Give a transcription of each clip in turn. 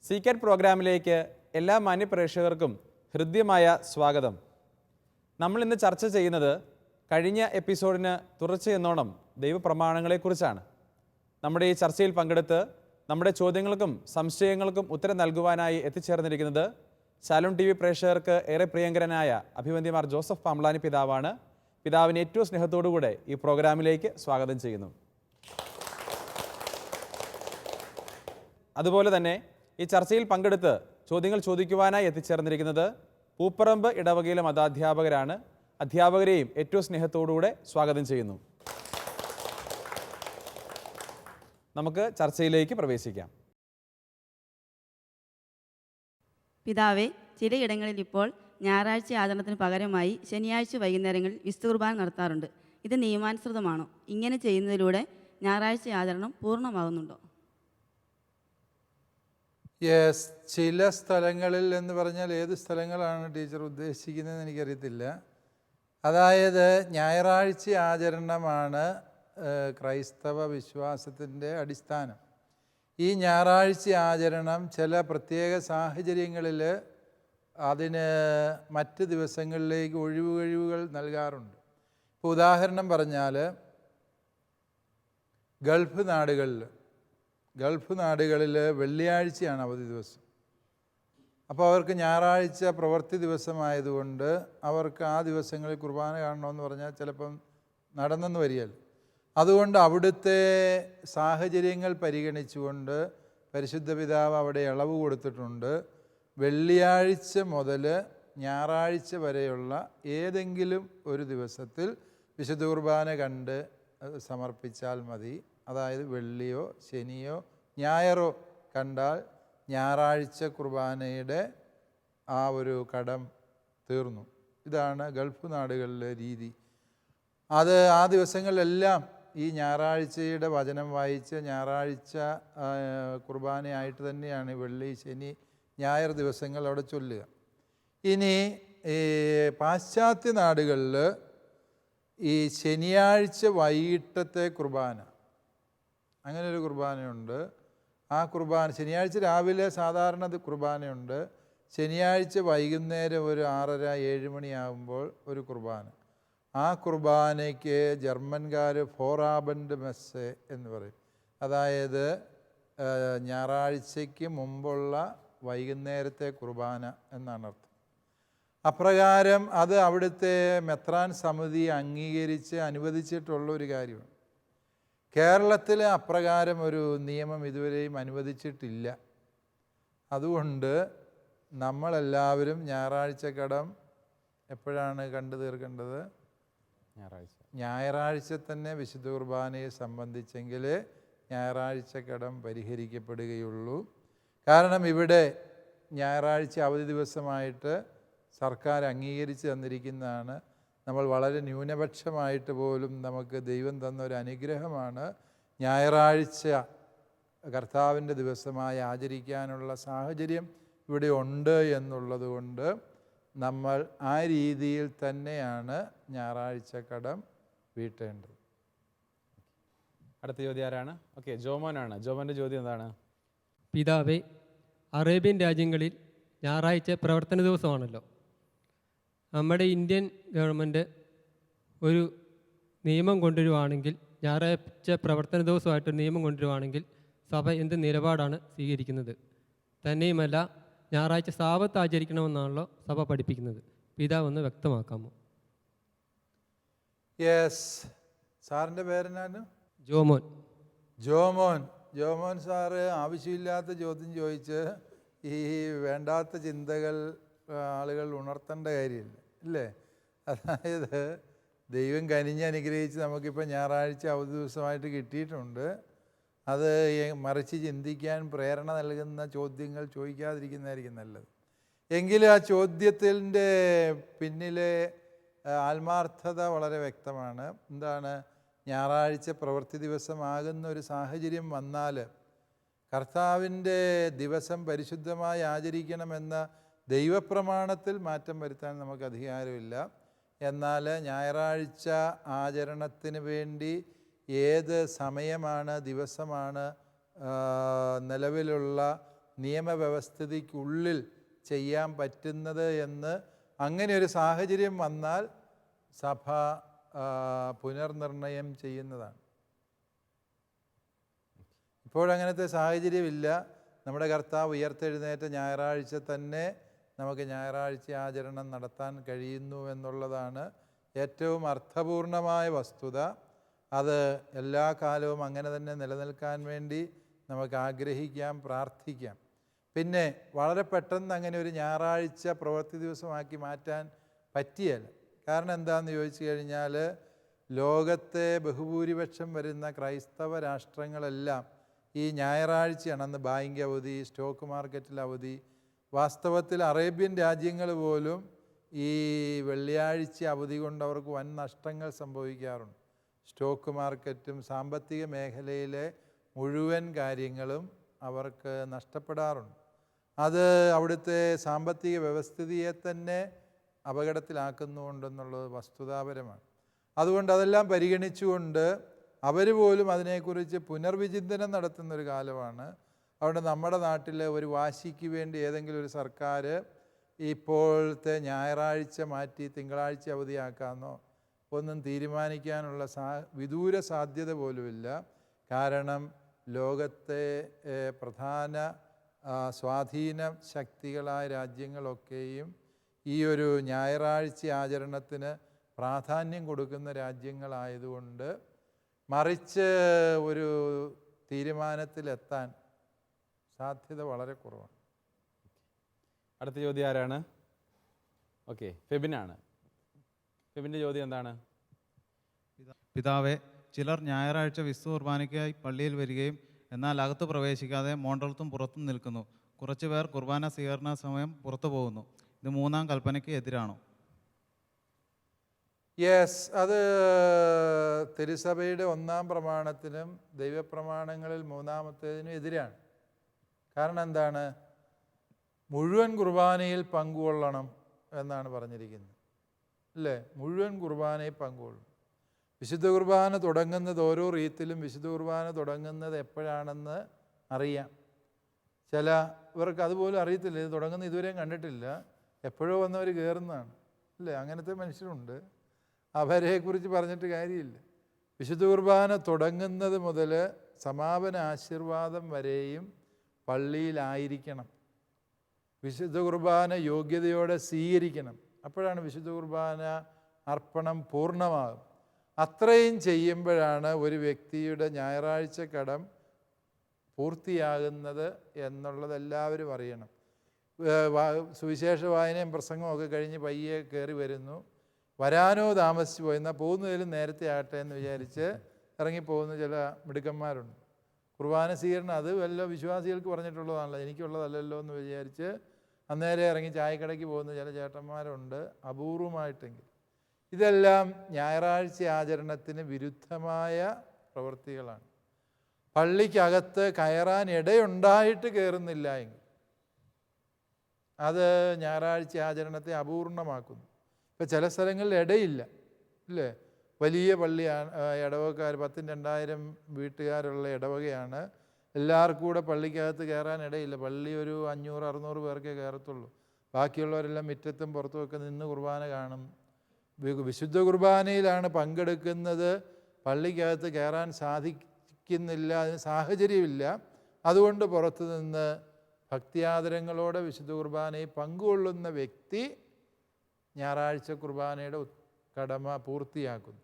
സീക്രെറ്റ് പ്രോഗ്രാമിലേക്ക് എല്ലാ മാന്യപ്രേക്ഷകർക്കും ഹൃദ്യമായ സ്വാഗതം. നമ്മളിന്ന് ചർച്ച ചെയ്യുന്നത് കഴിഞ്ഞ എപ്പിസോഡിന് തുടർച്ചയെന്നോണം ദൈവപ്രമാണങ്ങളെക്കുറിച്ചാണ്. നമ്മുടെ ഈ ചർച്ചയിൽ പങ്കെടുത്ത് നമ്മുടെ ചോദ്യങ്ങൾക്കും സംശയങ്ങൾക്കും ഉത്തരം നൽകുവാനായി എത്തിച്ചേർന്നിരിക്കുന്നത് ശാലോം TV പ്രേക്ഷകർക്ക് ഏറെ പ്രിയങ്കരനായ അഭിവന്ദ്യമാർ ജോസഫ് പാംബ്ലാനി പിതാവാണ്. പിതാവിനെ ഏറ്റവും സ്നേഹത്തോടുകൂടെ ഈ പ്രോഗ്രാമിലേക്ക് സ്വാഗതം ചെയ്യുന്നു. അതുപോലെ തന്നെ ഈ ചർച്ചയിൽ പങ്കെടുത്ത് ചോദ്യങ്ങൾ ചോദിക്കുവാനായി എത്തിച്ചേർന്നിരിക്കുന്നത് പൂപ്പറമ്പ് ഇടവകയിലെ മതാധ്യാപകരാണ്. അധ്യാപകരെയും ഏറ്റവും സ്നേഹത്തോടുകൂടെ സ്വാഗതം ചെയ്യുന്നു. നമുക്ക് ചർച്ചയിലേക്ക് പ്രവേശിക്കാം. പിതാവേ, ചിലയിടങ്ങളിൽ ഇപ്പോൾ ഞായറാഴ്ച ആചരണത്തിന് പകരമായി ശനിയാഴ്ച വൈകുന്നേരങ്ങളിൽ വിശുദ്ധ കുർബാന നടത്താറുണ്ട്. ഇത് നിയമാനുസൃതമാണോ? ഇങ്ങനെ ചെയ്യുന്നതിലൂടെ ഞായറാഴ്ച ആചരണം പൂർണ്ണമാകുന്നുണ്ടോ? യെസ്, ചില സ്ഥലങ്ങളിൽ എന്ന് പറഞ്ഞാൽ ഏത് സ്ഥലങ്ങളാണ് ടീച്ചർ ഉദ്ദേശിക്കുന്നതെന്ന് എനിക്കറിയത്തില്ല. അതായത് ഞായറാഴ്ച ആചരണമാണ് ക്രൈസ്തവ വിശ്വാസത്തിൻ്റെ അടിസ്ഥാനം. ഈ ഞായറാഴ്ച ആചരണം ചില പ്രത്യേക സാഹചര്യങ്ങളിൽ അതിന് മറ്റ് ദിവസങ്ങളിലേക്ക് ഒഴിവുകൾ നൽകാറുണ്ട്. ഇപ്പോൾ ഉദാഹരണം പറഞ്ഞാൽ ഗൾഫ് നാടുകളിൽ വെള്ളിയാഴ്ചയാണ് അവധി ദിവസം. അപ്പോൾ അവർക്ക് ഞായറാഴ്ച പ്രവൃത്തി ദിവസമായതുകൊണ്ട് അവർക്ക് ആ ദിവസങ്ങളിൽ കുർബാന കാണണമെന്ന് പറഞ്ഞാൽ ചിലപ്പം നടന്നെന്ന് വരികയല്ല. അതുകൊണ്ട് അവിടുത്തെ സാഹചര്യങ്ങൾ പരിഗണിച്ചുകൊണ്ട് പരിശുദ്ധ പിതാവ് അവിടെ ഇളവ് കൊടുത്തിട്ടുണ്ട്. വെള്ളിയാഴ്ച മുതൽ ഞായറാഴ്ച വരെയുള്ള ഏതെങ്കിലും ഒരു ദിവസത്തിൽ വിശുദ്ധ കുർബാന കണ്ട് സമർപ്പിച്ചാൽ മതി. അതായത് വെള്ളിയോ ശനിയോ ഞായറോ കണ്ടാൽ ഞായറാഴ്ച കുർബാനയുടെ ആ ഒരു കടം തീർന്നു. ഇതാണ് ഗൾഫ് നാടുകളിലെ രീതി. അത് ആ ദിവസങ്ങളിലെല്ലാം ഈ ഞായറാഴ്ചയുടെ വചനം വായിച്ച് ഞായറാഴ്ച കുർബാനയായിട്ട് തന്നെയാണ് വെള്ളി ശനി ഞായർ ദിവസങ്ങൾ അവിടെ ചൊല്ലുക. ഇനി ഈ പാശ്ചാത്യ നാടുകളിൽ ഈ ശനിയാഴ്ച വൈകിട്ടത്തെ കുർബാന, അങ്ങനെ ഒരു കുർബാനയുണ്ട്. ആ കുർബാന ശനിയാഴ്ച രാവിലെ സാധാരണ കുർബാനയുണ്ട്. ശനിയാഴ്ച വൈകുന്നേരം ഒരു 6:30-7 മണിയാകുമ്പോൾ ഒരു കുർബാന. ആ കുർബാനയ്ക്ക് ജർമ്മൻകാർ ഫോറാബൻഡ് മെസ്സെ എന്ന് പറയും. അതായത് ഞായറാഴ്ചയ്ക്ക് മുമ്പുള്ള വൈകുന്നേരത്തെ കുർബാന എന്നാണ് അർത്ഥം. അപ്രകാരം അത് അവിടുത്തെ മെത്രാൻ സമിതി അംഗീകരിച്ച് അനുവദിച്ചിട്ടുള്ള ഒരു കാര്യമാണ്. കേരളത്തിൽ അപ്രകാരം ഒരു നിയമം ഇതുവരെയും അനുവദിച്ചിട്ടില്ല. അതുകൊണ്ട് നമ്മളെല്ലാവരും ഞായറാഴ്ച കടം എപ്പോഴാണ് കണ്ടു തീർക്കേണ്ടത്? ഞായറാഴ്ച തന്നെ വിശുദ്ധ കുർബാനയെ സംബന്ധിച്ചെങ്കിൽ ഞായറാഴ്ച കടം പരിഹരിക്കപ്പെടുകയുള്ളൂ. കാരണം ഇവിടെ ഞായറാഴ്ച അവധി ദിവസമായിട്ട് സർക്കാർ അംഗീകരിച്ച് തന്നിരിക്കുന്നതാണ്. നമ്മൾ വളരെ ന്യൂനപക്ഷമായിട്ട് പോലും നമുക്ക് ദൈവം തന്ന ഒരു അനുഗ്രഹമാണ് ഞായറാഴ്ച കർത്താവിൻ്റെ ദിവസമായി ആചരിക്കാനുള്ള സാഹചര്യം ഇവിടെ ഉണ്ട് എന്നുള്ളത് കൊണ്ട് നമ്മൾ ആ രീതിയിൽ തന്നെയാണ് ഞായറാഴ്ച കടം വീട്ടേണ്ടത്. അടുത്ത ചോദ്യം ആരാണ്? ഓക്കെ, ജോമോനാണ്. ജോമോൻ്റെ ചോദ്യം എന്താണ്? പിതാവേ, അറേബ്യൻ രാജ്യങ്ങളിൽ ഞായറാഴ്ച പ്രവർത്തന ദിവസമാണല്ലോ. നമ്മുടെ ഇന്ത്യൻ ഗവൺമെൻറ് ഒരു നിയമം കൊണ്ടുവരുവാണെങ്കിൽ, ഞായറാഴ്ച പ്രവർത്തന ദിവസമായിട്ടൊരു നിയമം കൊണ്ടുവരുവാണെങ്കിൽ സഭ എന്ത് നിലപാടാണ് സ്വീകരിക്കുന്നത്? തന്നെയുമല്ല, ഞായറാഴ്ച സാബത്ത് ആചരിക്കണമെന്നാണല്ലോ സഭ പഠിപ്പിക്കുന്നത്. പിതാവ് ഒന്ന് വ്യക്തമാക്കാമോ? യെസ്, സാറിൻ്റെ പേരെന്നാണ്? ജോമോൻ സാറ് ആവശ്യമില്ലാത്ത ചോദ്യം ചോദിച്ച് ഈ വേണ്ടാത്ത ചിന്തകൾ ആളുകൾ ഉണർത്തേണ്ട കാര്യമില്ല, അല്ലേ? അതായത് ദൈവം കനിഞ്ഞ് അനുഗ്രഹിച്ച് നമുക്കിപ്പോൾ ഞായറാഴ്ച അവധി ദിവസമായിട്ട് കിട്ടിയിട്ടുണ്ട്. അത് മറിച്ച് ചിന്തിക്കാൻ പ്രേരണ നൽകുന്ന ചോദ്യങ്ങൾ ചോദിക്കാതിരിക്കുന്നതായിരിക്കും നല്ലത്. എങ്കിലും ആ ചോദ്യത്തിൻ്റെ പിന്നിലെ ആത്മാർത്ഥത വളരെ വ്യക്തമാണ്. എന്താണ്? ഞായറാഴ്ച പ്രവൃത്തി ദിവസമാകുന്ന ഒരു സാഹചര്യം വന്നാൽ കർത്താവിൻ്റെ ദിവസം പരിശുദ്ധമായി ആചരിക്കണമെന്ന ദൈവപ്രമാണത്തിൽ മാറ്റം വരുത്താൻ നമുക്ക് അധികാരമില്ല. എന്നാൽ ഞായറാഴ്ച ആചരണത്തിന് വേണ്ടി ഏത് സമയമാണ്, ദിവസമാണ് നിലവിലുള്ള നിയമവ്യവസ്ഥിതിക്കുള്ളിൽ ചെയ്യാൻ പറ്റുന്നത് എന്ന് അങ്ങനെ ഒരു സാഹചര്യം വന്നാൽ സഭ പുനർനിർണയം ചെയ്യുന്നതാണ്. ഇപ്പോഴങ്ങനത്തെ സാഹചര്യമില്ല. നമ്മുടെ കർത്താവ് ഉയർത്തെഴുന്നേറ്റ ഞായറാഴ്ച തന്നെ നമുക്ക് ഞായറാഴ്ച ആചരണം നടത്താൻ കഴിയുന്നു എന്നുള്ളതാണ് ഏറ്റവും അർത്ഥപൂർണമായ വസ്തുത. അത് എല്ലാ കാലവും അങ്ങനെ തന്നെ നിലനിൽക്കാൻ വേണ്ടി നമുക്ക് ആഗ്രഹിക്കാം, പ്രാർത്ഥിക്കാം. പിന്നെ വളരെ പെട്ടെന്ന് അങ്ങനെ ഒരു ഞായറാഴ്ച പ്രവൃത്തി ദിവസമാക്കി മാറ്റാൻ പറ്റിയല്ല. കാരണം എന്താണെന്ന് ചോദിച്ചു കഴിഞ്ഞാൽ, ലോകത്തെ ബഹുഭൂരിപക്ഷം വരുന്ന ക്രൈസ്തവ രാഷ്ട്രങ്ങളെല്ലാം ഈ ഞായറാഴ്ചയാണ്. അന്ന് ബാങ്ക് അവധി, സ്റ്റോക്ക് മാർക്കറ്റിൽ അവധി. വാസ്തവത്തിൽ അറേബ്യൻ രാജ്യങ്ങൾ പോലും ഈ വെള്ളിയാഴ്ച അവധി കൊണ്ട് അവർക്ക് വൻ നഷ്ടങ്ങൾ സംഭവിക്കാറുണ്ട്. സ്റ്റോക്ക് മാർക്കറ്റും സാമ്പത്തിക മേഖലയിലെ മുഴുവൻ കാര്യങ്ങളും അവർക്ക് നഷ്ടപ്പെടാറുണ്ട്. അത് അവിടുത്തെ സാമ്പത്തിക വ്യവസ്ഥിതിയെ തന്നെ അപകടത്തിലാക്കുന്നുണ്ടെന്നുള്ളത് വസ്തുതാപരമാണ്. അതുകൊണ്ട് അതെല്ലാം പരിഗണിച്ചുകൊണ്ട് അവർ പോലും അതിനെക്കുറിച്ച് പുനർവിചിന്തനം നടത്തുന്നൊരു കാലമാണ്. അതുകൊണ്ട് നമ്മുടെ നാട്ടിൽ ഒരു വാശിക്ക് വേണ്ടി ഏതെങ്കിലും ഒരു സർക്കാർ ഇപ്പോഴത്തെ ഞായറാഴ്ച മാറ്റി തിങ്കളാഴ്ച അവധിയാക്കാമെന്നോ ഒന്നും തീരുമാനിക്കാനുള്ള വിദൂര സാധ്യത പോലുമില്ല. കാരണം ലോകത്തെ പ്രധാന സ്വാധീന ശക്തികളായ രാജ്യങ്ങളൊക്കെയും ഈ ഒരു ഞായറാഴ്ച ആചരണത്തിന് പ്രാധാന്യം കൊടുക്കുന്ന രാജ്യങ്ങളായതുകൊണ്ട് മറിച്ച് ഒരു തീരുമാനത്തിലെത്താൻ സാധ്യത വളരെ കുറവാണ്. അടുത്ത ചോദ്യം ആരാണ്? ഓക്കെ, ഫെബിനാണ്. ഫെബിൻ്റെ ചോദ്യം എന്താണ്? പിതാവേ, ചിലർ ഞായറാഴ്ച വിശുദ്ധ കുർബാനയ്ക്കായി പള്ളിയിൽ വരികയും എന്നാൽ അകത്ത് പ്രവേശിക്കാതെ മോണ്ടലത്തും പുറത്തും നിൽക്കുന്നു. കുറച്ചു പേർ കുർബാന സ്വീകരണ സമയം പുറത്തു പോകുന്നു. ഇത് മൂന്നാം കൽപ്പനയ്ക്ക് എതിരാണോ? യെസ്, അത് തിരുസഭയുടെ ഒന്നാം പ്രമാണത്തിനും ദൈവപ്രമാണങ്ങളിൽ മൂന്നാമത്തേതിനും എതിരാണ്. കാരണം എന്താണ്? മുഴുവൻ കുർബാനയിൽ പങ്കുകൊള്ളണം എന്നാണ് പറഞ്ഞിരിക്കുന്നത്, അല്ലേ? മുഴുവൻ കുർബാനയിൽ പങ്കുകൊള്ളണം. വിശുദ്ധ കുർബാന തുടങ്ങുന്നത് ഓരോ റീത്തിലും വിശുദ്ധ കുർബാന തുടങ്ങുന്നത് എപ്പോഴാണെന്ന് അറിയാം. ഇവർക്ക് അതുപോലും അറിയത്തില്ല, ഇത് തുടങ്ങുന്ന ഇതുവരെയും കണ്ടിട്ടില്ല, എപ്പോഴോ വന്നവർ കയറുന്നതാണ്, അല്ലേ? അങ്ങനത്തെ മനുഷ്യരുണ്ട്. അവരെക്കുറിച്ച് പറഞ്ഞിട്ട് കാര്യമില്ല. വിശുദ്ധ കുർബാന തുടങ്ങുന്നത് മുതൽ സമാപന ആശീർവാദം വരെയും പള്ളിയിലായിരിക്കണം. വിശുദ്ധ കുർബാന യോഗ്യതയോടെ സ്വീകരിക്കണം. അപ്പോഴാണ് വിശുദ്ധ കുർബാന അർപ്പണം പൂർണ്ണമാകും. അത്രയും ചെയ്യുമ്പോഴാണ് ഒരു വ്യക്തിയുടെ ഞായറാഴ്ച കടം പൂർത്തിയാകുന്നത് എന്നുള്ളത് എല്ലാവരും അറിയണം. സുവിശേഷ വായനയും പ്രസംഗവും ഒക്കെ കഴിഞ്ഞ് പയ്യെ കയറി വരുന്നു. വരാനോ താമസിച്ചു പോയി, എന്നാൽ പോകുന്നതിലും നേരത്തെ ആകട്ടെ എന്ന് വിചാരിച്ച് ഇറങ്ങിപ്പോകുന്ന ചില മിടുക്കന്മാരുണ്ട്. കുർബാന സ്വീകരണം അത് വല്ല വിശ്വാസികൾക്ക് പറഞ്ഞിട്ടുള്ളതാണല്ലോ, എനിക്കുള്ളതല്ലല്ലോ എന്ന് വിചാരിച്ച് അന്നേരം ഇറങ്ങി ചായക്കടയ്ക്ക് പോകുന്ന ചില ചേട്ടന്മാരുണ്ട്, അപൂർവമായിട്ടെങ്കിൽ. ഇതെല്ലാം ഞായറാഴ്ച ആചരണത്തിന് വിരുദ്ധമായ പ്രവൃത്തികളാണ്. പള്ളിക്കകത്ത് കയറാൻ ഇടയുണ്ടായിട്ട് കയറുന്നില്ല എങ്കിൽ അത് ഞായറാഴ്ച ആചരണത്തെ അപൂർണമാക്കുന്നു. ഇപ്പം ചില സ്ഥലങ്ങളിൽ ഇടയില്ല, ഇല്ലേ? വലിയ പള്ളിയാണ്, ഇടവകക്കാർ 10,000-2000 വീട്ടുകാരുള്ള ഇടവകയാണ്. എല്ലാവർക്കും കൂടെ പള്ളിക്കകത്ത് കയറാൻ ഇടയില്ല. പള്ളി ഒരു 500-600 പേർക്കേ കയറത്തുള്ളൂ. ബാക്കിയുള്ളവരെല്ലാം മുറ്റത്തും പുറത്തുമൊക്കെ നിന്ന് കുർബാന കാണും. വിശുദ്ധ കുർബാനയിലാണ് പങ്കെടുക്കുന്നത്, പള്ളിക്കകത്ത് കയറാൻ സാധിക്കുന്നില്ല, അതിന് സാഹചര്യമില്ല. അതുകൊണ്ട് പുറത്തു നിന്ന് ഭക്തിയാദരങ്ങളോടെ വിശുദ്ധ കുർബാനയിൽ പങ്കുകൊള്ളുന്ന വ്യക്തി ഞായറാഴ്ച കുർബാനയുടെ കടമ പൂർത്തിയാക്കുന്നു.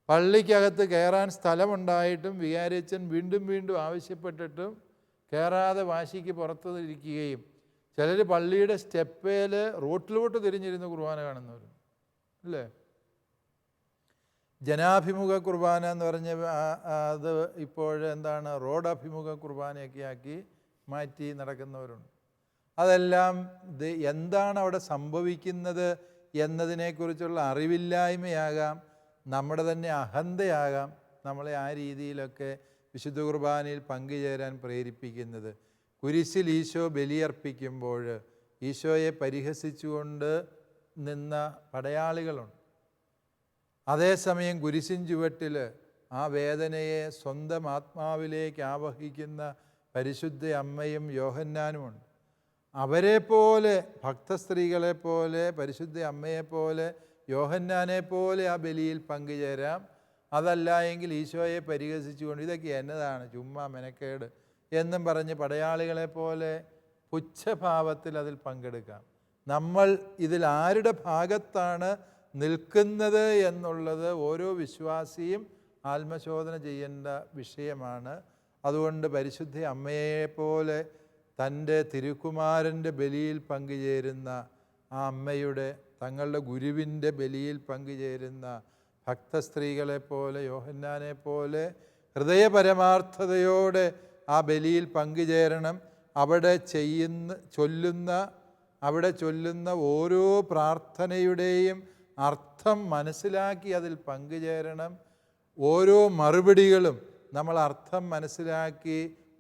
പള്ളിക്കകത്ത് കയറാൻ സ്ഥലമുണ്ടായിട്ടും വികാരിയച്ഛൻ വീണ്ടും വീണ്ടും ആവശ്യപ്പെട്ടിട്ടും കയറാതെ വാശിക്ക് പുറത്തിരിക്കുകയും ചിലർ പള്ളിയുടെ സ്റ്റെപ്പേൽ റോട്ടിലോട്ട് തിരിഞ്ഞിരുന്ന് കുർബാന കാണുന്നവർ, അല്ലേ? ജനാഭിമുഖ കുർബാന എന്ന് പറഞ്ഞ അത് ഇപ്പോഴെന്താണ് റോഡഭിമുഖ കുർബാനയൊക്കെ ആക്കി മാറ്റി നടക്കുന്നവരുണ്ട്. അതെല്ലാം എന്താണ് അവിടെ സംഭവിക്കുന്നത് എന്നതിനെക്കുറിച്ചുള്ള അറിവില്ലായ്മയാകാം, നമ്മുടെ തന്നെ അഹന്തയാകാം നമ്മളെ ആ രീതിയിലൊക്കെ വിശുദ്ധ കുർബാനയിൽ പങ്കുചേരാൻ പ്രേരിപ്പിക്കുന്നത്. കുരിശിൽ ഈശോ ബലിയർപ്പിക്കുമ്പോൾ ഈശോയെ പരിഹസിച്ചുകൊണ്ട് നിന്ന പടയാളികളുണ്ട്. അതേസമയം കുരിശിൻ ചുവട്ടിൽ ആ വേദനയെ സ്വന്തം ആത്മാവിലേക്ക് ആവഹിക്കുന്ന പരിശുദ്ധ അമ്മയും യോഹന്നാനുമുണ്ട്. അവരെപ്പോലെ, ഭക്തസ്ത്രീകളെപ്പോലെ, പരിശുദ്ധ അമ്മയെപ്പോലെ, യോഹന്നാനെപ്പോലെ ആ ബലിയിൽ പങ്കുചേരാം. അതല്ല എങ്കിൽ ഈശോയെ പരിഹസിച്ചുകൊണ്ട് ഇതൊക്കെ എന്നതാണ് ചുമ്മാ മെനക്കേട് എന്നും പറഞ്ഞ് പടയാളികളെപ്പോലെ പുച്ഛഭാവത്തിൽ അതിൽ പങ്കെടുക്കാം. നമ്മൾ ഇതിൽ ആരുടെ ഭാഗത്താണ് നിൽക്കുന്നത് എന്നുള്ളത് ഓരോ വിശ്വാസിയും ആത്മശോധന ചെയ്യേണ്ട വിഷയമാണ്. അതുകൊണ്ട് പരിശുദ്ധ അമ്മയെപ്പോലെ തൻ്റെ തിരുക്കുമാരൻ്റെ ബലിയിൽ പങ്കുചേരുന്ന ആ അമ്മയുടെ, തങ്ങളുടെ ഗുരുവിൻ്റെ ബലിയിൽ പങ്കുചേരുന്ന ഭക്തസ്ത്രീകളെപ്പോലെ, യോഹന്നാനെപ്പോലെ ഹൃദയപരമാർത്ഥതയോടെ ആ ബലിയിൽ പങ്കുചേരണം. അവിടെ ചൊല്ലുന്ന ഓരോ പ്രാർത്ഥനയുടെയും അർത്ഥം മനസ്സിലാക്കി അതിൽ പങ്കുചേരണം. ഓരോ മറുപടികളും നമ്മൾ അർത്ഥം മനസ്സിലാക്കി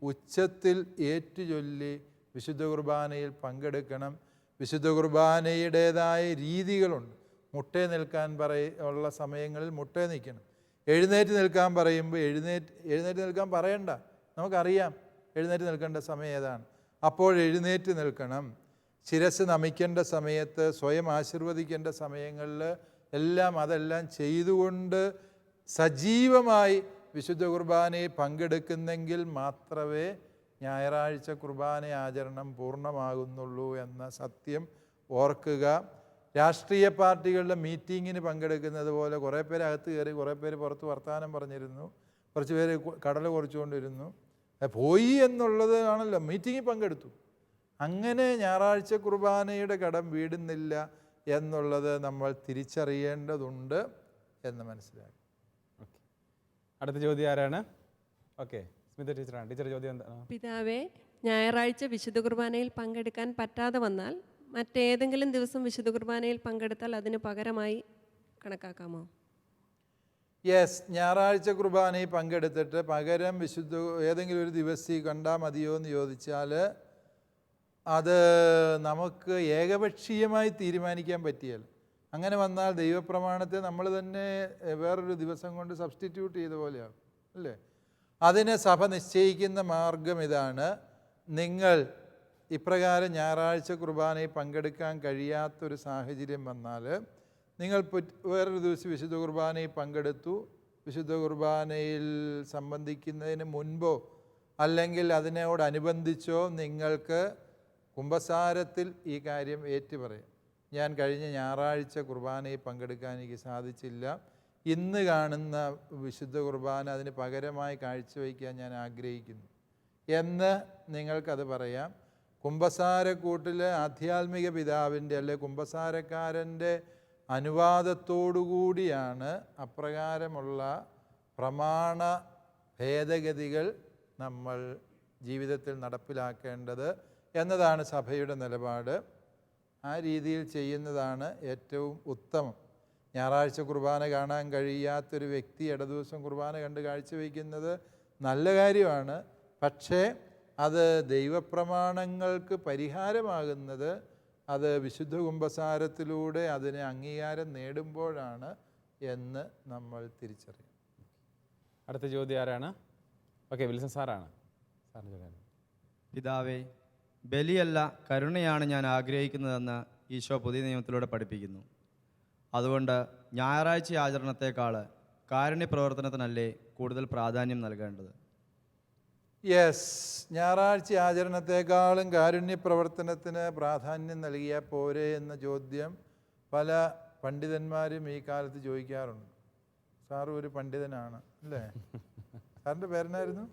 ഉച്ചത്തിൽ ഏറ്റുചൊല്ലി വിശുദ്ധ കുർബാനയിൽ പങ്കെടുക്കണം. വിശുദ്ധ കുർബാനയുടേതായ രീതികളുണ്ട്. മുട്ടേ നിൽക്കാൻ ഉള്ള സമയങ്ങളിൽ മുട്ടേ നിൽക്കണം. എഴുന്നേറ്റ് നിൽക്കാൻ പറയുമ്പോൾ എഴുന്നേറ്റ് നിൽക്കാൻ പറയണ്ട, നമുക്കറിയാം എഴുന്നേറ്റ് നിൽക്കേണ്ട സമയം ഏതാണ്. അപ്പോൾ എഴുന്നേറ്റ് നിൽക്കണം. ശിരസ് നമിക്കേണ്ട സമയത്ത്, സ്വയം ആശീർവദിക്കേണ്ട സമയങ്ങളിൽ അതെല്ലാം ചെയ്തുകൊണ്ട് സജീവമായി വിശുദ്ധ കുർബാനയിൽ പങ്കെടുക്കുന്നെങ്കിൽ മാത്രമേ ഞായറാഴ്ച കുർബാന ആചരണം പൂർണ്ണമാകുന്നുള്ളൂ എന്ന സത്യം ഓർക്കുക. രാഷ്ട്രീയ പാർട്ടികളുടെ മീറ്റിങ്ങിന് പങ്കെടുക്കുന്നത് പോലെ കുറേ പേര് അകത്ത് കയറി, കുറേ പേര് പുറത്ത് വർത്തമാനം പറഞ്ഞിരുന്നു, കുറച്ച് പേര് കടല കുറച്ചുകൊണ്ടിരുന്നു. പോയി എന്നുള്ളത് ആണല്ലോ, മീറ്റിങ്ങിൽ പങ്കെടുത്തു. അങ്ങനെ ഞായറാഴ്ച കുർബാനയുടെ കടം വീടുന്നില്ല എന്നുള്ളത് നമ്മൾ തിരിച്ചറിയേണ്ടതുണ്ട് എന്ന് മനസ്സിലാക്കി. അടുത്ത ചോദ്യം ആരാണ്? ഓക്കെ, സ്മിത ടീച്ചറാണ്. ടീച്ചറുടെ ചോദ്യം എന്താണ്? പിതാവേ, ഞായറാഴ്ച വിശുദ്ധ കുർബാനയിൽ പങ്കെടുക്കാൻ പറ്റാതെ വന്നാൽ മറ്റേതെങ്കിലും ദിവസം വിശുദ്ധ കുർബാനയിൽ പങ്കെടുത്താൽ അതിന് പകരമായി കണക്കാക്കാമോ? യെസ്, ഞായറാഴ്ച കുർബാനയിൽ പങ്കെടുത്തിട്ട് പകരം ഏതെങ്കിലും ഒരു ദിവസം കണ്ടാൽ മതിയോ എന്ന് ചോദിച്ചാൽ അത് നമുക്ക് ഏകപക്ഷീയമായി തീരുമാനിക്കാൻ പറ്റിയല്ല. അങ്ങനെ വന്നാൽ ദൈവപ്രമാണത്തെ നമ്മൾ തന്നെ വേറൊരു ദിവസം കൊണ്ട് സബ്സ്റ്റിറ്റ്യൂട്ട് ചെയ്ത പോലെയാകും, അല്ലേ? അതിന് സഭ നിശ്ചയിക്കുന്ന മാർഗം ഇതാണ്: നിങ്ങൾ ഇപ്രകാരം ഞായറാഴ്ച കുർബാനയിൽ പങ്കെടുക്കാൻ കഴിയാത്തൊരു സാഹചര്യം വന്നാൽ നിങ്ങൾ വേറൊരു ദിവസം വിശുദ്ധ കുർബാനയിൽ പങ്കെടുത്തു. വിശുദ്ധ കുർബാനയിൽ സംബന്ധിക്കുന്നതിന് മുൻപോ അല്ലെങ്കിൽ അതിനോടനുബന്ധിച്ചോ നിങ്ങൾക്ക് കുമ്പസാരത്തിൽ ഈ കാര്യം ഏറ്റുപറയാം. ഞാൻ കഴിഞ്ഞ ഞായറാഴ്ച കുർബാനയിൽ പങ്കെടുക്കാൻ എനിക്ക് സാധിച്ചില്ല, ഇന്ന് കാണുന്ന വിശുദ്ധ കുർബാന അതിന് പകരമായി കാഴ്ചവയ്ക്കാൻ ഞാൻ ആഗ്രഹിക്കുന്നു എന്ന് നിങ്ങൾക്കത് പറയാം. കുമ്പസാരക്കൂട്ടിൽ ആധ്യാത്മിക പിതാവിൻ്റെ അല്ലെ കുമ്പസാരക്കാരൻ്റെ അനുവാദത്തോടുകൂടിയാണ് അപ്രകാരമുള്ള പ്രമാണ ഭേദഗതികൾ നമ്മൾ ജീവിതത്തിൽ നടപ്പിലാക്കേണ്ടത് എന്നതാണ് സഭയുടെ നിലപാട്. ആ രീതിയിൽ ചെയ്യുന്നതാണ് ഏറ്റവും ഉത്തമം. ഞായറാഴ്ച കുർബാന കാണാൻ കഴിയാത്തൊരു വ്യക്തി ഇടദിവസം കുർബാന കണ്ട് കാഴ്ചവെക്കുന്നത് നല്ല കാര്യമാണ്. പക്ഷേ അത് ദൈവപ്രമാണങ്ങൾക്ക് പരിഹാരമാകുന്നത് അത് വിശുദ്ധ കുമ്പസാരത്തിലൂടെ അതിന് അംഗീകാരം നേടുമ്പോഴാണ് എന്ന് നമ്മൾ തിരിച്ചറിയണം. അടുത്ത ചോദ്യം ആരാണ്? ഓക്കെ, വിൽസൺ സാറാണ്. സാറിന് ചോദ്യം. പിതാവേ, ബലിയല്ല കരുണയാണ് ഞാൻ ആഗ്രഹിക്കുന്നതെന്ന് ഈശോ പുതിയ നിയമത്തിലൂടെ പഠിപ്പിക്കുന്നു. അതുകൊണ്ട് ഞായറാഴ്ച ആചരണത്തെക്കാൾ കാരുണ്യ പ്രവർത്തനത്തിനല്ലേ കൂടുതൽ പ്രാധാന്യം നൽകേണ്ടത്? യെസ്, ഞായറാഴ്ച ആചരണത്തെക്കാളും കാരുണ്യ പ്രവർത്തനത്തിന് പ്രാധാന്യം നൽകിയാൽ പോരെ എന്ന ചോദ്യം പല പണ്ഡിതന്മാരും ഈ കാലത്ത് ചോദിക്കാറുണ്ട്. സാറ് ഒരു പണ്ഡിതനാണ് അല്ലേ? സാറിൻ്റെ പേരെന്നായിരുന്നു?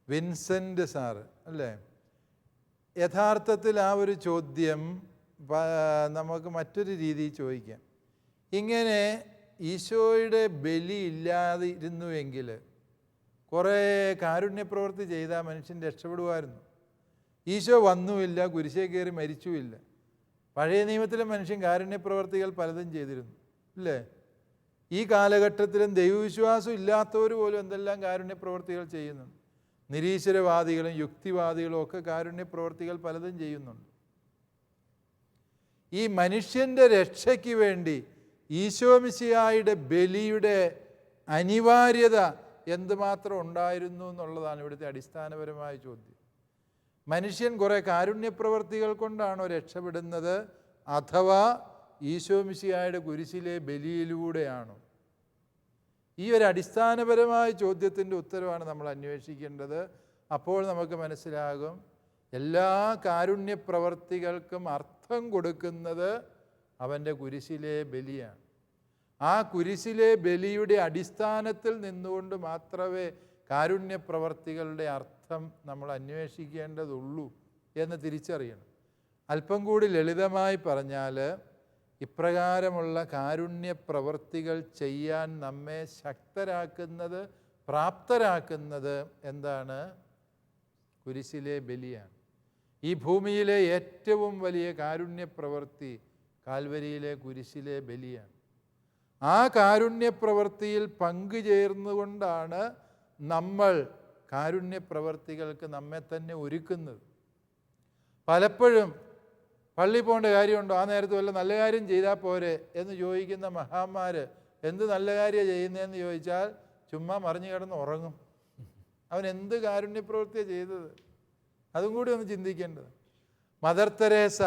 വിൻസെൻ്റ് സാറ് അല്ലേ? യഥാർത്ഥത്തിൽ ആ ഒരു ചോദ്യം നമുക്ക് മറ്റൊരു രീതിയിൽ ചോദിക്കാം. ഇങ്ങനെ ഈശോയുടെ ബലി ഇല്ലാതിരുന്നുവെങ്കിൽ കുറേ കാരുണ്യപ്രവൃത്തി ചെയ്താൽ മനുഷ്യൻ രക്ഷപ്പെടുമായിരുന്നു. ഈശോ വന്നുമില്ല, കുരിശേ കയറി മരിച്ചുമില്ല. പഴയ നിയമത്തിലെ മനുഷ്യൻ കാരുണ്യപ്രവർത്തികൾ പലതും ചെയ്തിരുന്നു, ഇല്ലേ? ഈ കാലഘട്ടത്തിലും ദൈവവിശ്വാസം ഇല്ലാത്തവർ പോലും എന്തെല്ലാം കാരുണ്യപ്രവർത്തികൾ ചെയ്യുന്നുണ്ട്. നിരീശ്വരവാദികളും യുക്തിവാദികളും ഒക്കെ കാരുണ്യപ്രവർത്തികൾ പലതും ചെയ്യുന്നുണ്ട്. ഈ മനുഷ്യൻ്റെ രക്ഷയ്ക്ക് വേണ്ടി ഈശോ മിശിഹായുടെ ബലിയുടെ അനിവാര്യത എന്തുമാത്രം ഉണ്ടായിരുന്നു എന്നുള്ളതാണ് ഇവിടുത്തെ അടിസ്ഥാനപരമായ ചോദ്യം. മനുഷ്യൻ കുറേ കാരുണ്യപ്രവർത്തികൾ കൊണ്ടാണോ രക്ഷപ്പെടുന്നത്, അഥവാ ഈശോമിശിഹായുടെ കുരിശിലെ ബലിയിലൂടെയാണോ? ഈ ഒരു അടിസ്ഥാനപരമായ ചോദ്യത്തിൻ്റെ ഉത്തരവാണ് നമ്മൾ അന്വേഷിക്കേണ്ടത്. അപ്പോൾ നമുക്ക് മനസ്സിലാകും എല്ലാ കാരുണ്യപ്രവർത്തികൾക്കും അർത്ഥം കൊടുക്കുന്നത് അവൻ്റെ കുരിശിലെ ബലിയാണ്. ആ കുരിശിലെ ബലിയുടെ അടിസ്ഥാനത്തിൽ നിന്നുകൊണ്ട് മാത്രമേ കാരുണ്യപ്രവർത്തികളുടെ അർത്ഥം നമ്മൾ അന്വേഷിക്കേണ്ടതുള്ളൂ എന്ന് തിരിച്ചറിയണം. അല്പം കൂടി ലളിതമായി പറഞ്ഞാൽ, ഇപ്രകാരമുള്ള കാരുണ്യപ്രവർത്തികൾ ചെയ്യാൻ നമ്മെ ശക്തരാക്കുന്നത്, പ്രാപ്തരാക്കുന്നത് എന്താണ്? കുരിശിലെ ബലിയാണ്. ഈ ഭൂമിയിലെ ഏറ്റവും വലിയ കാരുണ്യപ്രവൃത്തി കാൽവരിയിലെ കുരിശിലെ ബലിയാണ്. ആ കാരുണ്യപ്രവൃത്തിയിൽ പങ്കുചേർന്നുകൊണ്ടാണ് നമ്മൾ കാരുണ്യപ്രവർത്തികൾക്ക് നമ്മെ തന്നെ ഒരുക്കുന്നത്. പലപ്പോഴും പള്ളി പോകേണ്ട കാര്യമുണ്ടോ, ആ നേരത്ത് വല്ല നല്ല കാര്യം ചെയ്താൽ പോരെ എന്ന് ചോദിക്കുന്ന മഹാന്മാർ എന്ത് നല്ല കാര്യം ചെയ്യുന്നതെന്ന് ചോദിച്ചാൽ ചുമ്മാ മറിഞ്ഞു കിടന്ന് ഉറങ്ങും. അവൻ എന്ത് കാരുണ്യപ്രവൃത്തിയാണ് ചെയ്തത്? അതും കൂടി ഒന്ന് ചിന്തിക്കേണ്ടത്. മദർ തെരേസ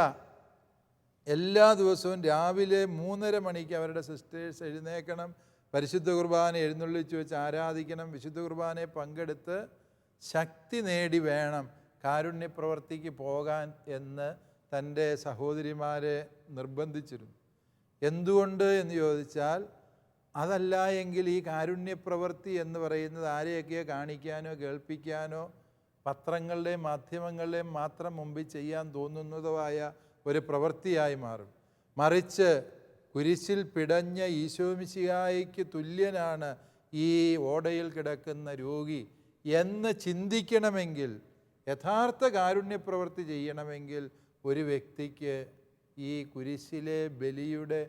എല്ലാ ദിവസവും രാവിലെ 3:30 മണിക്ക് അവരുടെ സിസ്റ്റേഴ്സ് എഴുന്നേൽക്കണം, പരിശുദ്ധ കുർബാന എഴുന്നള്ളിച്ച് വെച്ച് ആരാധിക്കണം, വിശുദ്ധ കുർബാനയെ പങ്കെടുത്ത് ശക്തി നേടി വേണം കാരുണ്യപ്രവർത്തിക്ക് പോകാൻ എന്ന് തൻ്റെ സഹോദരിമാരെ നിർബന്ധിച്ചിരുന്നു. എന്തുകൊണ്ട് എന്ന് ചോദിച്ചാൽ, അതല്ല എങ്കിൽ ഈ കാരുണ്യപ്രവൃത്തി എന്ന് പറയുന്നത് ആരെയൊക്കെയോ കാണിക്കാനോ കേൾപ്പിക്കാനോ പത്രങ്ങളുടെയും മാധ്യമങ്ങളുടെയും മാത്രം മുമ്പിൽ ചെയ്യാൻ തോന്നുന്നതോ ആയ ഒരു പ്രവൃത്തിയായി മാറും. മറിച്ച് കുരിശിൽ പിടഞ്ഞ ഈശോമിശിഹായ്ക്ക് തുല്യനാണ് ഈ ഓടയിൽ കിടക്കുന്ന രോഗി എന്ന് ചിന്തിക്കണമെങ്കിൽ, യഥാർത്ഥ കാരുണ്യപ്രവൃത്തി ചെയ്യണമെങ്കിൽ ഒരു വ്യക്തിക്ക് ഈ കുരിശിലെ ബലിയുടെ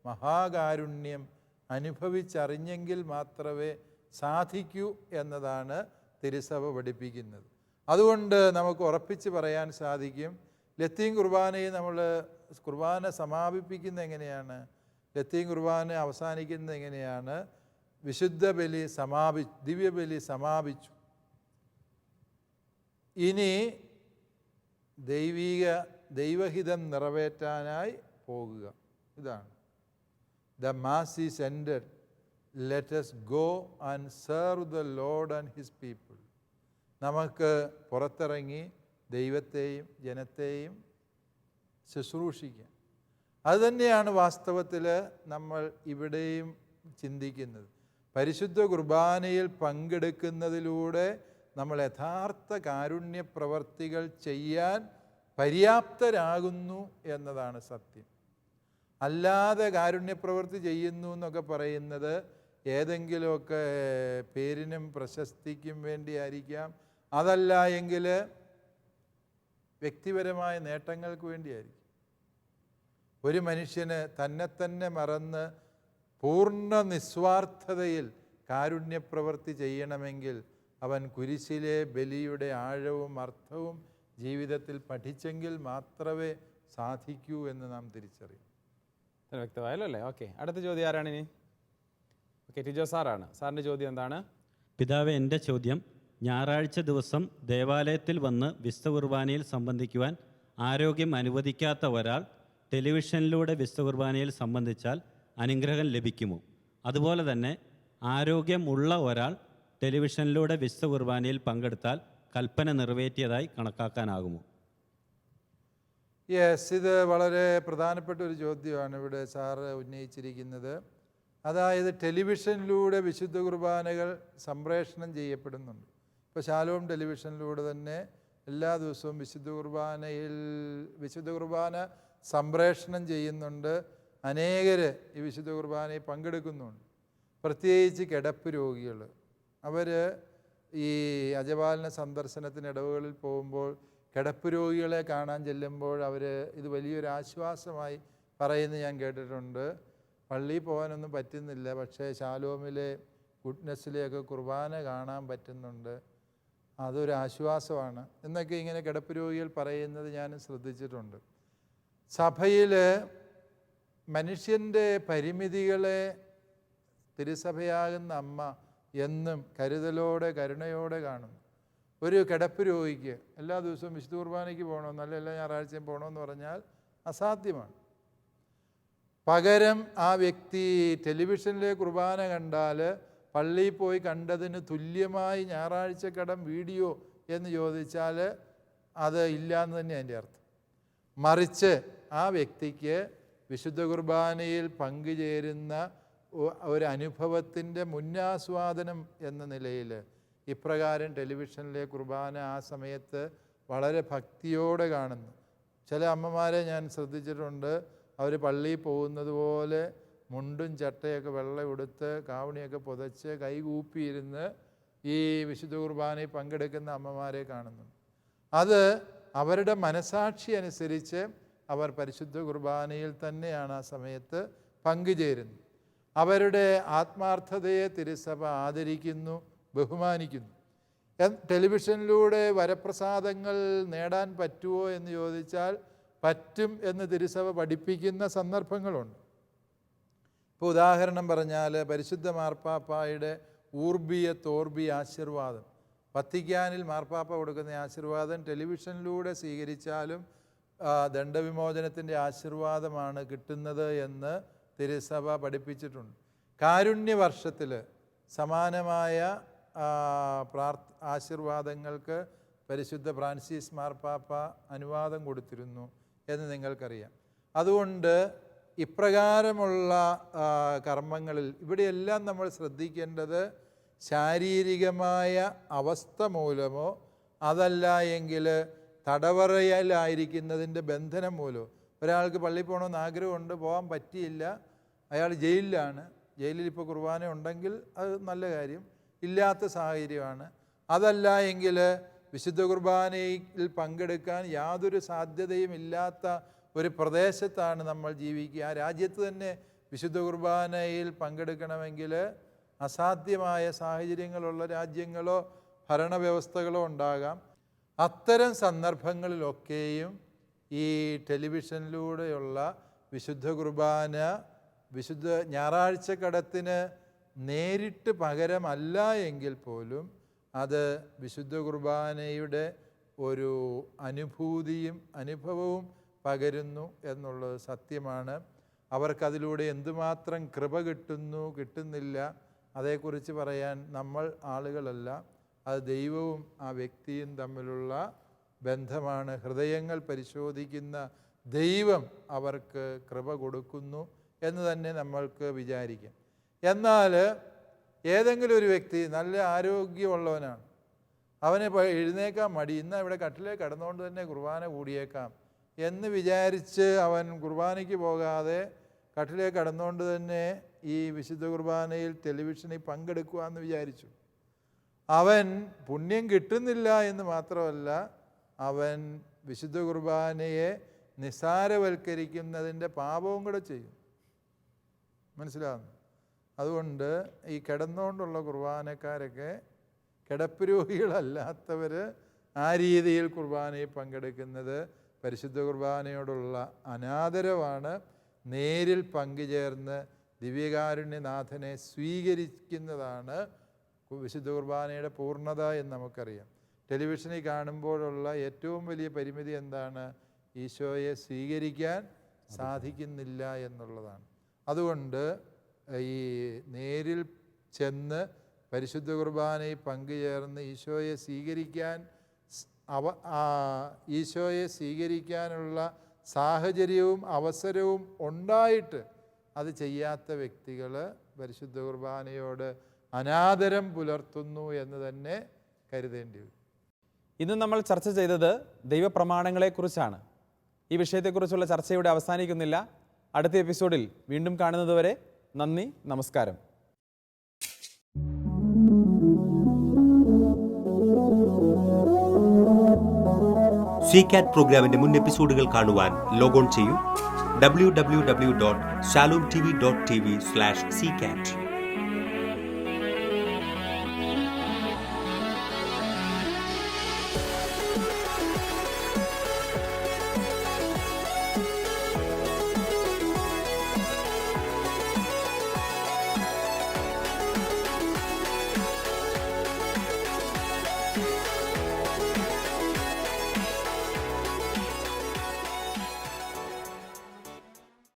മഹാകാരുണ്യം അനുഭവിച്ചറിഞ്ഞെങ്കിൽ മാത്രമേ സാധിക്കൂ എന്നതാണ് തിരുസഭ പഠിപ്പിക്കുന്നത്. അതുകൊണ്ട് നമുക്ക് ഉറപ്പിച്ച് പറയാൻ സാധിക്കും, ലത്തീൻ കുർബാനയെ നമ്മൾ കുർബാന സമാപിപ്പിക്കുന്നത് എങ്ങനെയാണ്, ലത്തീൻ കുർബാന അവസാനിക്കുന്നത് എങ്ങനെയാണ്? വിശുദ്ധ ബലി ദിവ്യബലി സമാപിച്ചു, ഇനി ദൈവഹിതം നിറവേറ്റാനായി പോകുക. ഇതാണ് The Mass is ended. Let us go and serve the Lord and His people. നമുക്ക് പുറത്തിറങ്ങി ദൈവത്തെയും ജനത്തെയും ശുശ്രൂഷിക്കാം. അതുതന്നെയാണ് വാസ്തവത്തിൽ നമ്മൾ ഇവിടെയും ചിന്തിക്കുന്നത്. പരിശുദ്ധ കുർബാനയിൽ പങ്കെടുക്കുന്നതിലൂടെ നമ്മൾ യഥാർത്ഥ കാരുണ്യപ്രവർത്തികൾ ചെയ്യാൻ പര്യാപ്തരാകുന്നു എന്നതാണ് സത്യം. അല്ലാതെ കാരുണ്യപ്രവൃത്തി ചെയ്യുന്നു എന്നൊക്കെ പറയുന്നത് ഏതെങ്കിലുമൊക്കെ പേരിനും പ്രശസ്തിക്കും വേണ്ടിയായിരിക്കാം, അതല്ല എങ്കിൽ വ്യക്തിപരമായ നേട്ടങ്ങൾക്ക് വേണ്ടിയായിരിക്കും. ഒരു മനുഷ്യന് തന്നെ മറന്ന് പൂർണ്ണ നിസ്വാർത്ഥതയിൽ കാരുണ്യപ്രവൃത്തി ചെയ്യണമെങ്കിൽ അവൻ കുരിശിലെ ബലിയുടെ ആഴവും അർത്ഥവും ജീവിതത്തിൽ പഠിച്ചെങ്കിൽ മാത്രമേ സാധിക്കൂ എന്ന് നാം തിരിച്ചറിയും. വ്യക്തമായല്ലോ അല്ലേ? ഓക്കെ, അടുത്ത ചോദ്യം ആരാണ് ഇനി? ഓക്കെ, ടിജോ സാറാണ്. സാറിൻ്റെ ചോദ്യം എന്താണ്? പിതാവേ, എൻ്റെ ചോദ്യം, ഞായറാഴ്ച ദിവസം ദേവാലയത്തിൽ വന്ന് വിശുദ്ധ കുർബാനയിൽ സംബന്ധിക്കുവാൻ ആരോഗ്യം അനുവദിക്കാത്ത ഒരാൾ ടെലിവിഷനിലൂടെ വിശുദ്ധ കുർബാനയിൽ സംബന്ധിച്ചാൽ അനുഗ്രഹം ലഭിക്കുമോ? അതുപോലെ തന്നെ ആരോഗ്യം ഉള്ള ഒരാൾ ടെലിവിഷനിലൂടെ വിശുദ്ധ കുർബാനയിൽ പങ്കെടുത്താൽ കൽപ്പന നിറവേറ്റിയതായി കണക്കാക്കാനാകുമോ? യെസ്, ഇത് വളരെ പ്രധാനപ്പെട്ട ഒരു ചോദ്യമാണ് ഇവിടെ സാറ് ഉന്നയിച്ചിരിക്കുന്നത്. അതായത് ടെലിവിഷനിലൂടെ വിശുദ്ധ കുർബാനകൾ സംപ്രേഷണം ചെയ്യപ്പെടുന്നുണ്ട്. ഇപ്പോൾ ശാലോം ടെലിവിഷനിലൂടെ തന്നെ എല്ലാ ദിവസവും വിശുദ്ധ കുർബാന സംപ്രേഷണം ചെയ്യുന്നുണ്ട്. അനേകർ ഈ വിശുദ്ധ കുർബാനയിൽ പങ്കെടുക്കുന്നുണ്ട്. പ്രത്യേകിച്ച് കിടപ്പ് രോഗികൾ, അവർ ഈ അജപാലന സന്ദർശനത്തിന് ഇടവുകളിൽ പോകുമ്പോൾ കിടപ്പ് രോഗികളെ കാണാൻ ചെല്ലുമ്പോൾ അവർ ഇത് വലിയൊരു ആശ്വാസമായി പറയുന്നത് ഞാൻ കേട്ടിട്ടുണ്ട്. പള്ളിയിൽ പോകാനൊന്നും പറ്റുന്നില്ല, പക്ഷേ ശാലോമിലെ ഗുഡ്നെസ്സിലെയൊക്കെ കുർബാന കാണാൻ പറ്റുന്നുണ്ട്, അതൊരു ആശ്വാസമാണ് എന്നൊക്കെ ഇങ്ങനെ കിടപ്പ് രോഗികൾ പറയുന്നത് ഞാൻ ശ്രദ്ധിച്ചിട്ടുണ്ട്. സഭയിൽ മനുഷ്യൻ്റെ പരിമിതികളെ തിരുസഭയാകുന്ന അമ്മ എന്നും കരുതലോടെ കരുണയോടെ കാണുന്നു. ഒരു കിടപ്പ് രോഗിക്ക് എല്ലാ ദിവസവും വിശുദ്ധ കുർബാനയ്ക്ക് പോകണമെന്ന്, അല്ലെങ്കിൽ എല്ലാ ഞായറാഴ്ചയും പോകണമെന്ന് പറഞ്ഞാൽ അസാധ്യമാണ്. പകരം ആ വ്യക്തി ടെലിവിഷനിലെ കുർബാന കണ്ടാൽ പള്ളിയിൽ പോയി കണ്ടതിന് തുല്യമായി ഞായറാഴ്ച കടം വീഡിയോ എന്ന് ചോദിച്ചാൽ അത് ഇല്ലയെന്ന് തന്നെ അതിൻ്റെ അർത്ഥം. മറിച്ച് ആ വ്യക്തിക്ക് വിശുദ്ധ കുർബാനയിൽ പങ്കുചേരുന്ന ഒരു അനുഭവത്തിൻ്റെ മുന്നാസ്വാദനം എന്ന നിലയിൽ ഇപ്രകാരം ടെലിവിഷനിലെ കുർബാന ആ സമയത്ത് വളരെ ഭക്തിയോടെ കാണുന്നു. ചില അമ്മമാരെ ഞാൻ ശ്രദ്ധിച്ചിട്ടുണ്ട്, അവർ പള്ളിയിൽ പോകുന്നത് പോലെ മുണ്ടും ചട്ടയൊക്കെ വെള്ളം ഉടുത്ത് കാവണിയൊക്കെ പുതച്ച് കൈകൂപ്പിയിരുന്ന് ഈ വിശുദ്ധ കുർബാനയിൽ പങ്കെടുക്കുന്ന അമ്മമാരെ കാണുന്നു. അത് അവരുടെ മനസാക്ഷി അനുസരിച്ച് അവർ പരിശുദ്ധ കുർബാനയിൽ തന്നെയാണ് ആ സമയത്ത് പങ്കുചേരുന്നത്. അവരുടെ ആത്മാർത്ഥതയെ തിരുസഭ ആദരിക്കുന്നു, ബഹുമാനിക്കുന്നു. ടെലിവിഷനിലൂടെ വരപ്രസാദങ്ങൾ നേടാൻ പറ്റുമോ എന്ന് ചോദിച്ചാൽ പറ്റും എന്ന് തിരുസഭ പഠിപ്പിക്കുന്ന സന്ദർഭങ്ങളുണ്ട്. ഇപ്പോൾ ഉദാഹരണം പറഞ്ഞാൽ പരിശുദ്ധ മാർപ്പാപ്പായുടെ ഊർബിയ തോർബി ആശീർവാദം, വത്തിക്കാനിൽ മാർപ്പാപ്പ കൊടുക്കുന്ന ആശീർവാദം ടെലിവിഷനിലൂടെ സ്വീകരിച്ചാലും ദണ്ഡവിമോചനത്തിൻ്റെ ആശീർവാദമാണ് കിട്ടുന്നത് എന്ന് തിരുസഭ പഠിപ്പിച്ചിട്ടുണ്ട്. കാരുണ്യവർഷത്തിൽ സമാനമായ ആശീർവാദങ്ങൾക്ക് പരിശുദ്ധ ഫ്രാൻസിസ് മാർപ്പാപ്പ അനുവാദം കൊടുത്തിരുന്നു എന്ന് നിങ്ങൾക്കറിയാം. അതുകൊണ്ട് ഇപ്രകാരമുള്ള കർമ്മങ്ങളിൽ ഇവിടെയെല്ലാം നമ്മൾ ശ്രദ്ധിക്കേണ്ടത് ശാരീരികമായ അവസ്ഥ മൂലമോ അതല്ല എങ്കിൽ തടവറയിലായിരിക്കുന്നതിൻ്റെ ബന്ധനം മൂലമോ. ഒരാൾക്ക് പള്ളിയിൽ പോകണമെന്ന് ആഗ്രഹമുണ്ട്, പോകാൻ പറ്റിയില്ല, അയാൾ ജയിലിലാണ്. ജയിലിൽ ഇപ്പോൾ കുർബാന ഉണ്ടെങ്കിൽ അത് നല്ല കാര്യം, ഇല്ലാത്ത സാഹചര്യമാണ്. അതല്ല എങ്കിൽ വിശുദ്ധ കുർബാനയിൽ പങ്കെടുക്കാൻ യാതൊരു സാധ്യതയും ഇല്ലാത്ത ഒരു പ്രദേശത്താണ് നമ്മൾ ജീവിക്കുക. ആ രാജ്യത്ത് തന്നെ വിശുദ്ധ കുർബാനയിൽ പങ്കെടുക്കണമെങ്കിൽ അസാധ്യമായ സാഹചര്യങ്ങളുള്ള രാജ്യങ്ങളോ ഭരണവ്യവസ്ഥകളോ ഉണ്ടാകാം. അത്തരം സന്ദർഭങ്ങളിലൊക്കെയും ഈ ടെലിവിഷനിലൂടെയുള്ള വിശുദ്ധ കുർബാന വിശുദ്ധ ഞായറാഴ്ച കടത്തിന് നേരിട്ട് പകരമല്ല എങ്കിൽ പോലും അത് വിശുദ്ധ കുർബാനയുടെ ഒരു അനുഭൂതിയും അനുഭവവും പകരുന്നു എന്നുള്ളത് സത്യമാണ്. അവർക്കതിലൂടെ എന്തുമാത്രം കൃപ കിട്ടുന്നു കിട്ടുന്നില്ല അതേക്കുറിച്ച് പറയാൻ നമ്മൾ ആളുകളല്ല, അത് ദൈവവും ആ വ്യക്തിയും തമ്മിലുള്ള ബന്ധമാണ്. ഹൃദയങ്ങൾ പരിശോധിക്കുന്ന ദൈവം അവർക്ക് കൃപ കൊടുക്കുന്നു എന്ന് തന്നെ നമ്മൾക്ക് വിചാരിക്കാം. എന്നാൽ ഏതെങ്കിലും ഒരു വ്യക്തി നല്ല ആരോഗ്യമുള്ളവനാണ്, അവനെ എഴുന്നേക്കാൻ മടി, ഇന്ന് ഇവിടെ കട്ടിലേ കിടന്നുകൊണ്ട് തന്നെ കുർബാന കൂടിയേക്കാം എന്ന് വിചാരിച്ച് അവൻ കുർബാനയ്ക്ക് പോകാതെ കട്ടിലേ കിടന്നുകൊണ്ട് തന്നെ ഈ വിശുദ്ധ കുർബാനയിൽ ടെലിവിഷനിൽ പങ്കെടുക്കുക എന്ന് വിചാരിച്ചു. അവൻ പുണ്യം കിട്ടുന്നില്ല എന്ന് മാത്രമല്ല, അവൻ വിശുദ്ധ കുർബാനയെ നിസ്സാരവൽക്കരിക്കുന്നതിൻ്റെ പാപവും കൂടെ ചെയ്യും. മനസ്സിലാകുന്നു? അതുകൊണ്ട് ഈ കിടന്നുകൊണ്ടുള്ള കുർബാനക്കാരൊക്കെ, കിടപ്പ് രോഗികളല്ലാത്തവർ ആ രീതിയിൽ കുർബാനയിൽ പങ്കെടുക്കുന്നത് പരിശുദ്ധ കുർബാനയോടുള്ള അനാദരവാണ്. നേരിൽ പങ്കുചേർന്ന് ദിവ്യകാരുണ്യനാഥനെ സ്വീകരിക്കുന്നതാണ് വിശുദ്ധ കുർബാനയുടെ പൂർണ്ണത എന്ന് നമുക്കറിയാം. ടെലിവിഷനിൽ കാണുമ്പോഴുള്ള ഏറ്റവും വലിയ പരിമിതി എന്താണ്? ഈശോയെ സ്വീകരിക്കാൻ സാധിക്കുന്നില്ല എന്നുള്ളതാണ്. അതുകൊണ്ട് ഈ നേരിൽ ചെന്ന് പരിശുദ്ധ കുർബാനയിൽ പങ്കുചേർന്ന് ഈശോയെ സ്വീകരിക്കാനുള്ള സാഹചര്യവും അവസരവും ഉണ്ടായിട്ട് അത് ചെയ്യാത്ത വ്യക്തികൾ പരിശുദ്ധ കുർബാനയോട് അനാദരം പുലർത്തുന്നു എന്ന് തന്നെ കരുതേണ്ടി വരും. ഇന്ന് നമ്മൾ ചർച്ച ചെയ്തത് ദൈവപ്രമാണങ്ങളെക്കുറിച്ചാണ്. ഈ വിഷയത്തെക്കുറിച്ചുള്ള ചർച്ച ഇവിടെ അവസാനിക്കുന്നില്ല. അടുത്ത എപ്പിസോഡിൽ വീണ്ടും കാണുന്നതുവരെ നന്ദി, നമസ്കാരം. CCAT പ്രോഗ്രാമിന്റെ മുൻ എപ്പിസോഡുകൾ കാണുവാൻ ലോഗോൺ ചെയ്യൂ www.shalomtv.tv/ccat.